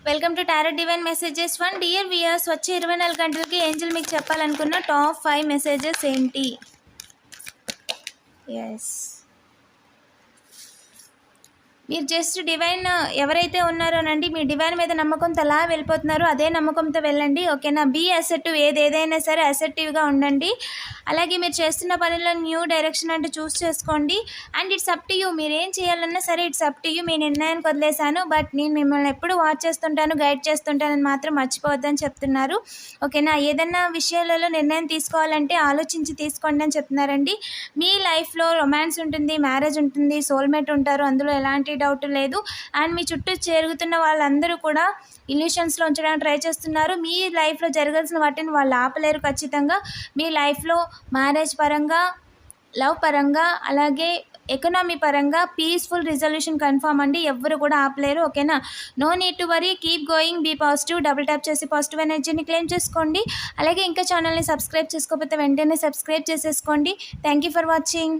Welcome to tarot divine messages one. Dear weirs, వచ్చే 24 గంటలకి Angel మీకు చెప్పాలనుకున్న టాప్ 5 మెసేజెస్ ఏంటి? ఎస్, మీరు జస్ట్ డివైన్ ఎవరైతే ఉన్నారోనండి, మీ డివైన్ మీద నమ్మకంతో అలా వెళ్ళిపోతున్నారు, అదే నమ్మకంతో వెళ్ళండి. ఓకేనా? బీ అసెర్టివ్, ఏదైనా సరే అసెర్టివ్గా ఉండండి. అలాగే మీరు చేస్తున్న పనిలో న్యూ డైరెక్షన్ అంటే చూస్ చేసుకోండి. And it's up to you, మీరు ఏం చేయాలన్నా సరే ఇట్స్ అప్ టు యూ. మీ నిర్ణయానికి వదిలేశాను, బట్ నేను మిమ్మల్ని ఎప్పుడు వాచ్ చేస్తుంటాను, గైడ్ చేస్తుంటానని మాత్రం మర్చిపోవద్దని చెప్తున్నారు. ఓకేనా? ఏదన్నా విషయాలలో నిర్ణయం తీసుకోవాలంటే ఆలోచించి తీసుకోండి అని చెప్తున్నారండి. మీ లైఫ్లో రొమాన్స్ ఉంటుంది, మ్యారేజ్ ఉంటుంది, సోల్మేట్ ఉంటారు, అందులో ఎలాంటి డౌట్ లేదు. అండ్ మీ చుట్టూ చేరుగుతున్న వాళ్ళందరూ కూడా ఇల్యూషన్స్లో ఉంచడానికి ట్రై చేస్తున్నారు. మీ లైఫ్లో జరగాల్సిన వాటిని వాళ్ళు ఆపలేరు ఖచ్చితంగా. మీ లైఫ్లో మ్యారేజ్ పరంగా, లవ్ పరంగా, అలాగే ఎకనామీ పరంగా పీస్ఫుల్ రిజల్యూషన్ కన్ఫామ్ అండి. ఎవ్వరు కూడా ఆపలేరు. ఓకేనా? No need to worry, keep going, be positive. Double tap చేసి పాజిటివ్ ఎనర్జీని క్లెయిమ్ చేసుకోండి. అలాగే ఇంకా ఛానల్ని సబ్స్క్రైబ్ చేసుకోకపోతే వెంటనే సబ్స్క్రైబ్ చేసేసుకోండి. Thank you for watching.